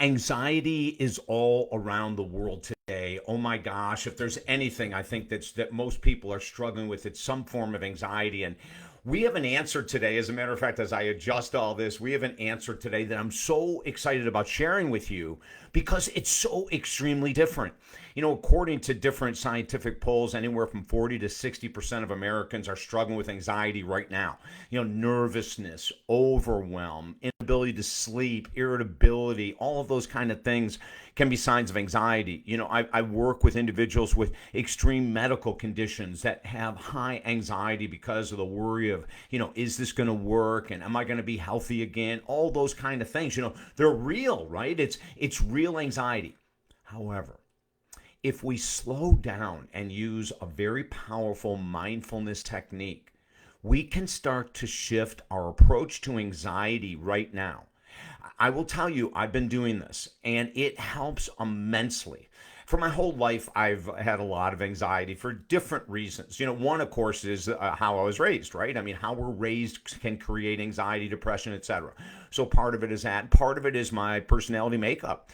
Anxiety is all around the world today. Oh my gosh, if there's anything I think that most people are struggling with, it's some form of anxiety. And we have an answer today. As a matter of fact, as I adjust all this, we have an answer today that I'm so excited about sharing with you because it's so extremely different. According to different scientific polls, anywhere from 40 to 60% of Americans are struggling with anxiety right now. Nervousness, overwhelm, inability to sleep, irritability, all of those kind of things can be signs of anxiety. I work with individuals with extreme medical conditions that have high anxiety because of the worry of, is this going to work, and am I going to be healthy again? All those kind of things, they're real, right? It's real anxiety. However, if we slow down and use a very powerful mindfulness technique, we can start to shift our approach to anxiety right now. I will tell you, I've been doing this and it helps immensely. For my whole life, I've had a lot of anxiety for different reasons. One, of course, is how I was raised, right? I mean, how we're raised can create anxiety, depression, etc. So part of it is that. Part of it is my personality makeup.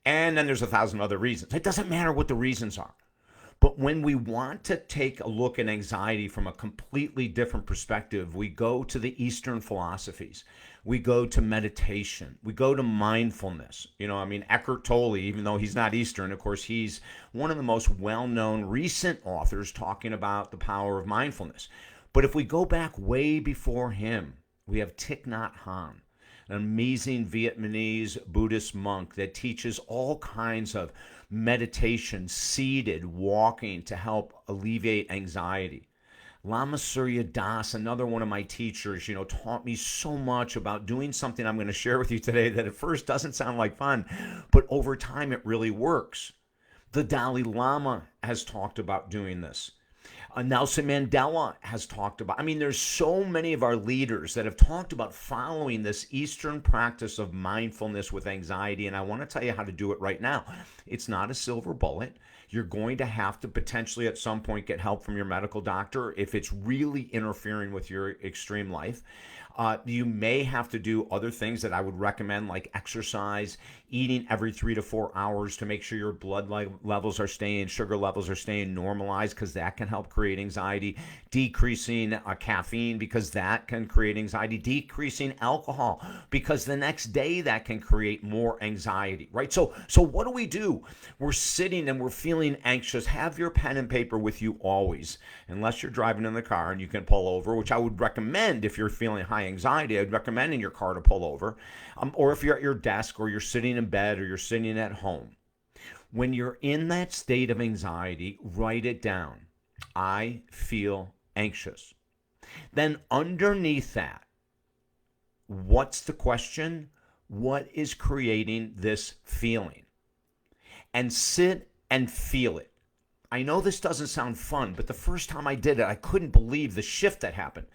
And then there's a thousand other reasons. It doesn't matter what the reasons are. But when we want to take a look at anxiety from a completely different perspective, we go to the Eastern philosophies. We go to meditation. We go to mindfulness. Eckhart Tolle, even though he's not Eastern, of course, he's one of the most well-known recent authors talking about the power of mindfulness. But if we go back way before him, we have Thich Nhat Hanh, an amazing Vietnamese Buddhist monk that teaches all kinds of meditation, seated, walking to help alleviate anxiety. Lama Surya Das, another one of my teachers, taught me so much about doing something I'm going to share with you today that at first doesn't sound like fun, but over time it really works. The Dalai Lama has talked about doing this. Nelson Mandela has talked about. There's so many of our leaders that have talked about following this Eastern practice of mindfulness with anxiety, and I want to tell you how to do it right now. It's not a silver bullet. You're going to have to potentially at some point get help from your medical doctor if it's really interfering with your extreme life. You may have to do other things that I would recommend, like exercise, eating every 3 to 4 hours to make sure your blood levels are staying, sugar levels are staying normalized, because that can help create anxiety. Decreasing caffeine, because that can create anxiety. Decreasing alcohol, because the next day that can create more anxiety, right? So what do? We're sitting and we're feeling anxious. Have your pen and paper with you always, unless you're driving in the car and you can pull over, which I would recommend if you're feeling high anxiety. I'd recommend in your car to pull over, or if you're at your desk or you're sitting in bed or you're sitting at home. When you're in that state of anxiety, write it down. I feel anxious. Then underneath that, what's the question? What is creating this feeling? And sit and feel it. I know this doesn't sound fun, but the first time I did it, I couldn't believe the shift that happened.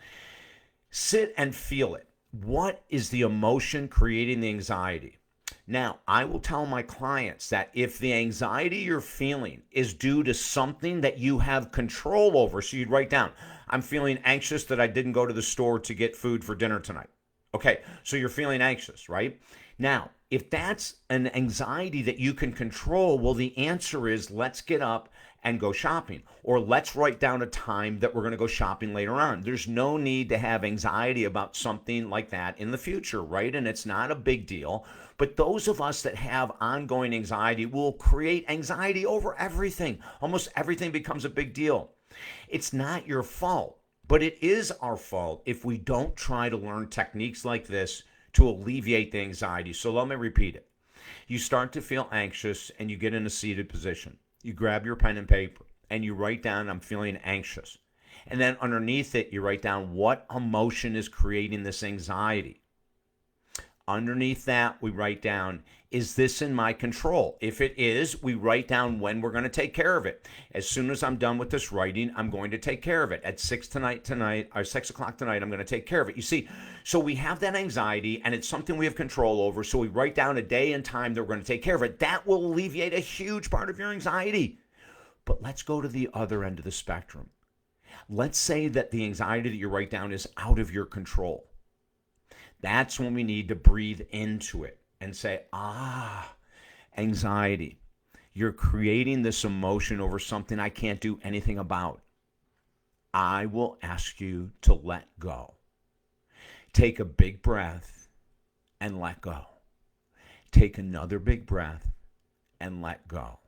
Sit and feel it. What is the emotion creating the anxiety? Now, I will tell my clients that if the anxiety you're feeling is due to something that you have control over, so you'd write down, I'm feeling anxious that I didn't go to the store to get food for dinner tonight. Okay, so you're feeling anxious, right? Now, if that's an anxiety that you can control, well, the answer is let's get up and go shopping, or let's write down a time that we're going to go shopping later on. There's no need to have anxiety about something like that in the future, right? And it's not a big deal. But those of us that have ongoing anxiety will create anxiety over everything. Almost everything becomes a big deal. It's not your fault, but it is our fault if we don't try to learn techniques like this to alleviate the anxiety. So let me repeat it. You start to feel anxious and you get in a seated position. You grab your pen and paper and you write down, I'm feeling anxious. And then underneath it, you write down what emotion is creating this anxiety. Underneath that, we write down, is this in my control? If it is, we write down when we're going to take care of it. As soon as I'm done with this writing, I'm going to take care of it. At 6 o'clock tonight, I'm going to take care of it. You see, so we have that anxiety and it's something we have control over. So we write down a day and time that we're going to take care of it. That will alleviate a huge part of your anxiety. But let's go to the other end of the spectrum. Let's say that the anxiety that you write down is out of your control. That's when we need to breathe into it and say, Anxiety. You're creating this emotion over something I can't do anything about. I will ask you to let go. Take a big breath and let go. Take another big breath and let go.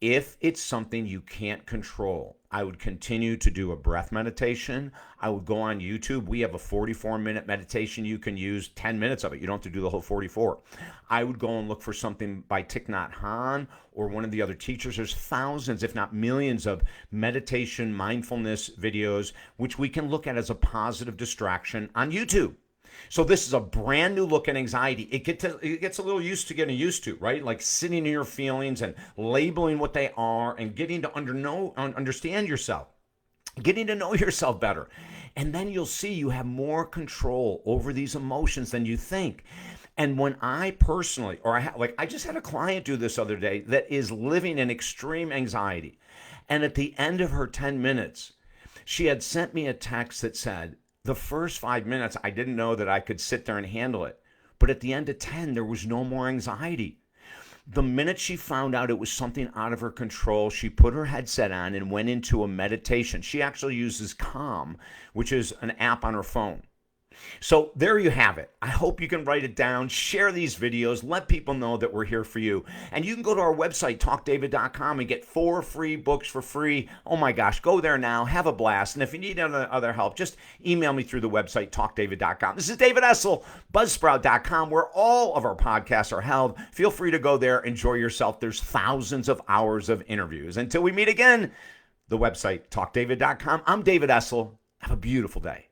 If it's something you can't control, I would continue to do a breath meditation. I would go on YouTube. We have a 44-minute meditation. You can use 10 minutes of it. You don't have to do the whole 44. I would go and look for something by Thich Nhat Hanh or one of the other teachers. There's thousands, if not millions, of meditation, mindfulness videos, which we can look at as a positive distraction on YouTube. So this is a brand new look at anxiety. It gets a little used to getting used to, right? Like sitting in your feelings and labeling what they are and getting to understand yourself, getting to know yourself better. And then you'll see you have more control over these emotions than you think. And when I personally, I just had a client do this other day that is living in extreme anxiety. And at the end of her 10 minutes, she had sent me a text that said, the first 5 minutes, I didn't know that I could sit there and handle it. But at the end of 10, there was no more anxiety. The minute she found out it was something out of her control, she put her headset on and went into a meditation. She actually uses Calm, which is an app on her phone. So there you have it. I hope you can write it down, share these videos, let people know that we're here for you. And you can go to our website, talkdavid.com, and get 4 free books for free. Oh my gosh, go there now, have a blast. And if you need other help, just email me through the website, talkdavid.com. This is David Essel, buzzsprout.com, where all of our podcasts are held. Feel free to go there, enjoy yourself. There's thousands of hours of interviews. Until we meet again, the website, talkdavid.com. I'm David Essel. Have a beautiful day.